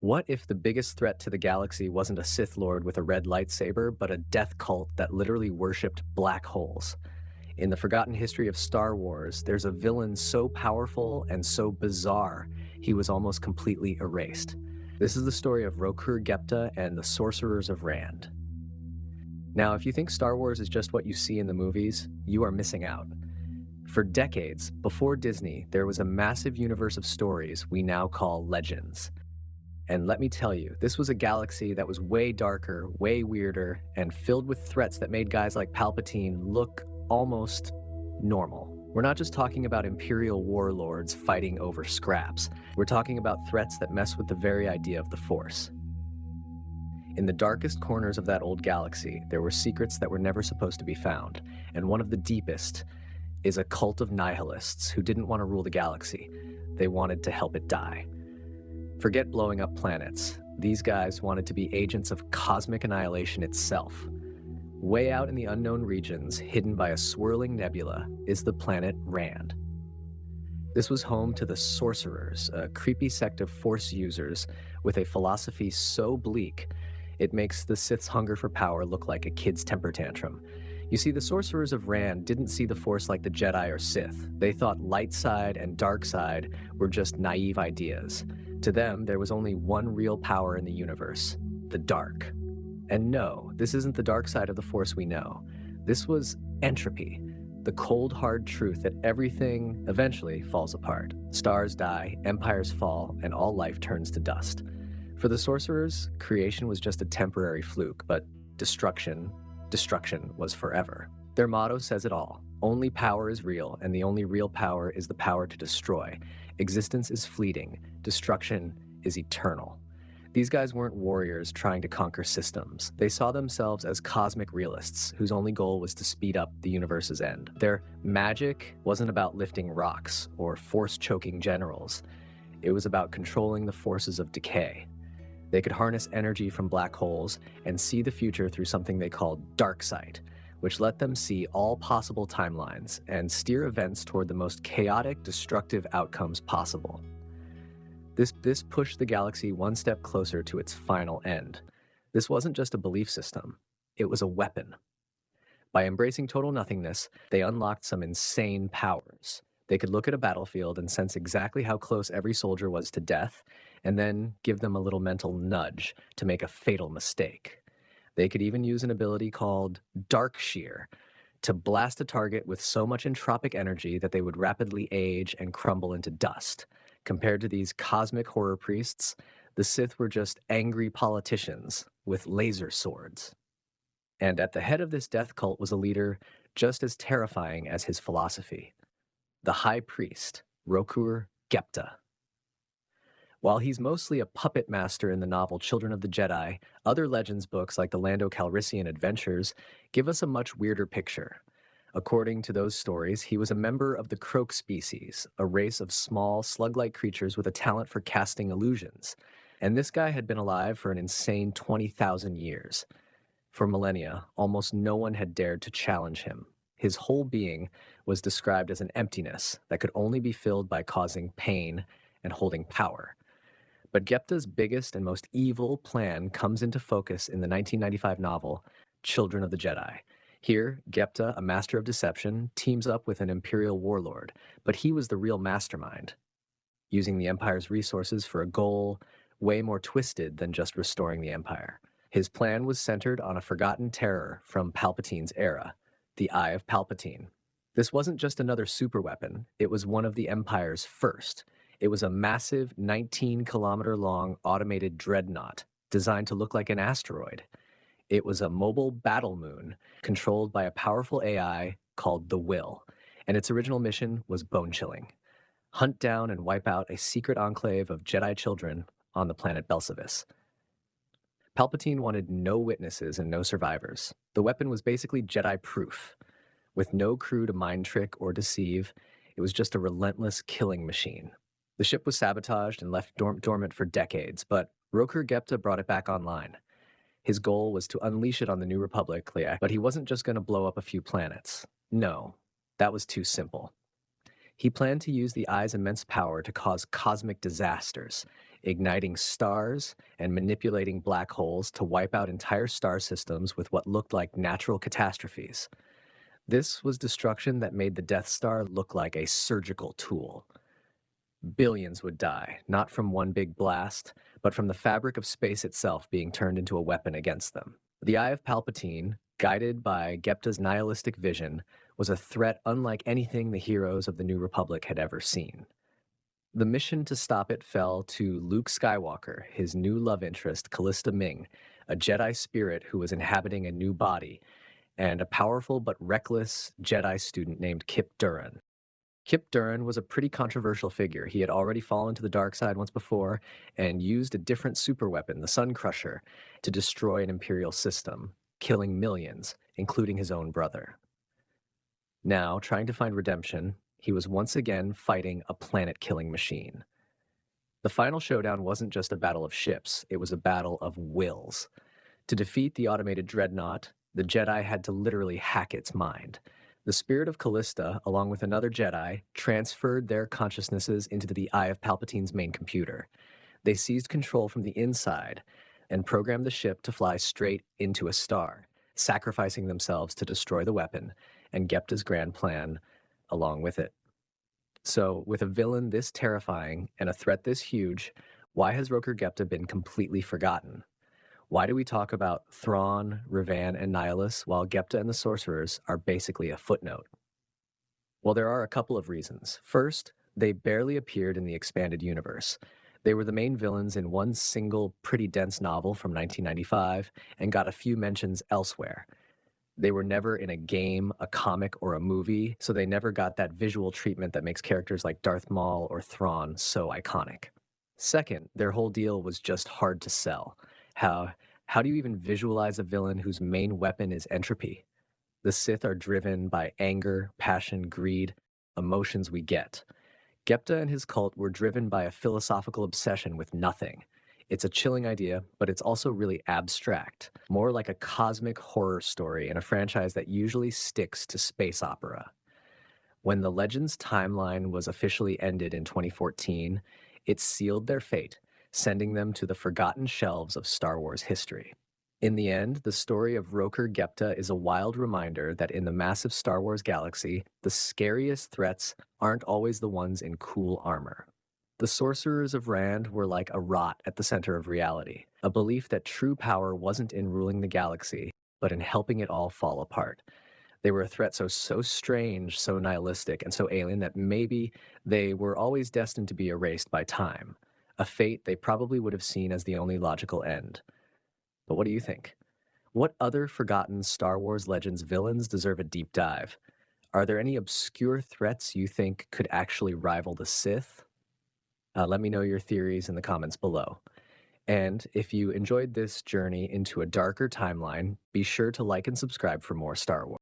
What if the biggest threat to the galaxy wasn't a Sith Lord with a red lightsaber, but a death cult that literally worshipped black holes? In the forgotten history of Star Wars, there's a villain so powerful and so bizarre, he was almost completely erased. This is the story of Rokur Gepta and the Sorcerers of Rhand. Now, if you think Star Wars is just what you see in the movies, you are missing out. For decades, before Disney, there was a massive universe of stories we now call legends. And let me tell you, this was a galaxy that was way darker, way weirder, and filled with threats that made guys like Palpatine look almost normal. We're not just talking about Imperial warlords fighting over scraps. We're talking about threats that mess with the very idea of the Force. In the darkest corners of that old galaxy, there were secrets that were never supposed to be found, and one of the deepest is a cult of nihilists who didn't want to rule the galaxy. They wanted to help it die. Forget blowing up planets. These guys wanted to be agents of cosmic annihilation itself. Way out in the unknown regions, hidden by a swirling nebula, is the planet Rand. This was home to the Sorcerers, a creepy sect of Force users with a philosophy so bleak, it makes the Sith's hunger for power look like a kid's temper tantrum. You see, the Sorcerers of Rand didn't see the Force like the Jedi or Sith. They thought light side and dark side were just naive ideas. To them, there was only one real power in the universe, the dark. And no, this isn't the dark side of the Force we know. This was entropy, the cold, hard truth that everything eventually falls apart. Stars die, empires fall, and all life turns to dust. For the Sorcerers, creation was just a temporary fluke, but destruction was forever. Their motto says it all. Only power is real, and the only real power is the power to destroy. Existence is fleeting. Destruction is eternal. These guys weren't warriors trying to conquer systems. They saw themselves as cosmic realists whose only goal was to speed up the universe's end. Their magic wasn't about lifting rocks or force-choking generals. It was about controlling the forces of decay. They could harness energy from black holes and see the future through something they called dark sight, which let them see all possible timelines and steer events toward the most chaotic, destructive outcomes possible. This pushed the galaxy one step closer to its final end. This wasn't just a belief system, it was a weapon. By embracing total nothingness, they unlocked some insane powers. They could look at a battlefield and sense exactly how close every soldier was to death, and then give them a little mental nudge to make a fatal mistake. They could even use an ability called Dark Shear to blast a target with so much entropic energy that they would rapidly age and crumble into dust. Compared to these cosmic horror priests, the Sith were just angry politicians with laser swords. And at the head of this death cult was a leader just as terrifying as his philosophy, the High Priest, Rokur Gepta. While he's mostly a puppet master in the novel Children of the Jedi, other Legends books like the Lando Calrissian Adventures give us a much weirder picture. According to those stories, he was a member of the Croak species, a race of small, slug-like creatures with a talent for casting illusions. And this guy had been alive for an insane 20,000 years. For millennia, almost no one had dared to challenge him. His whole being was described as an emptiness that could only be filled by causing pain and holding power. But Gepta's biggest and most evil plan comes into focus in the 1995 novel, Children of the Jedi. Here, Gepta, a master of deception, teams up with an Imperial warlord, but he was the real mastermind, using the Empire's resources for a goal way more twisted than just restoring the Empire. His plan was centered on a forgotten terror from Palpatine's era, the Eye of Palpatine. This wasn't just another superweapon, it was one of the Empire's first. It was a massive 19-kilometer-long automated dreadnought designed to look like an asteroid. It was a mobile battle moon controlled by a powerful AI called the Will, and its original mission was bone-chilling. Hunt down and wipe out a secret enclave of Jedi children on the planet Belsavis. Palpatine wanted no witnesses and no survivors. The weapon was basically Jedi-proof. With no crew to mind trick or deceive, it was just a relentless killing machine. The ship was sabotaged and left dormant for decades, but Rokur Gepta brought it back online. His goal was to unleash it on the New Republic, but he wasn't just going to blow up a few planets. No, that was too simple. He planned to use the Eye's immense power to cause cosmic disasters. igniting stars and manipulating black holes to wipe out entire star systems with what looked like natural catastrophes. This was destruction that made the Death Star look like a surgical tool. Billions would die, not from one big blast, but from the fabric of space itself being turned into a weapon against them. The Eye of Palpatine, guided by Gepta's nihilistic vision, was a threat unlike anything the heroes of the New Republic had ever seen. The mission to stop it fell to Luke Skywalker, his new love interest, Callista Ming, a Jedi spirit who was inhabiting a new body, and a powerful but reckless Jedi student named Kip Duran. Kip Duran was a pretty controversial figure. He had already fallen to the dark side once before and used a different superweapon, the Sun Crusher, to destroy an Imperial system, killing millions, including his own brother. Now, trying to find redemption, he was once again fighting a planet-killing machine. The final showdown wasn't just a battle of ships, it was a battle of wills. To defeat the automated dreadnought, the Jedi had to literally hack its mind. The spirit of Callista, along with another Jedi, transferred their consciousnesses into the Eye of Palpatine's main computer. They seized control from the inside and programmed the ship to fly straight into a star, sacrificing themselves to destroy the weapon and Gepta's grand plan along with it. So, with a villain this terrifying and a threat this huge, why has Rokur Gepta been completely forgotten? Why do we talk about Thrawn, Revan, and Nihilus while Gepta and the Sorcerers are basically a footnote? Well, there are a couple of reasons. First, they barely appeared in the expanded universe. They were the main villains in one single, pretty dense novel from 1995 and got a few mentions elsewhere. They were never in a game, a comic, or a movie, so they never got that visual treatment that makes characters like Darth Maul or Thrawn so iconic. Second, their whole deal was just hard to sell. How do you even visualize a villain whose main weapon is entropy? The Sith are driven by anger, passion, greed, emotions we get. Gepta and his cult were driven by a philosophical obsession with nothing. It's a chilling idea, but it's also really abstract, more like a cosmic horror story in a franchise that usually sticks to space opera. When the Legends timeline was officially ended in 2014, it sealed their fate, sending them to the forgotten shelves of Star Wars history. In the end, the story of Rokur Gepta is a wild reminder that in the massive Star Wars galaxy, the scariest threats aren't always the ones in cool armor. The Sorcerers of Rhand were like a rot at the center of reality, a belief that true power wasn't in ruling the galaxy, but in helping it all fall apart. They were a threat so strange, so nihilistic, and so alien that maybe they were always destined to be erased by time, a fate they probably would have seen as the only logical end. But what do you think? What other forgotten Star Wars Legends villains deserve a deep dive? Are there any obscure threats you think could actually rival the Sith? Let me know your theories in the comments below. And if you enjoyed this journey into a darker timeline, be sure to like and subscribe for more Star Wars.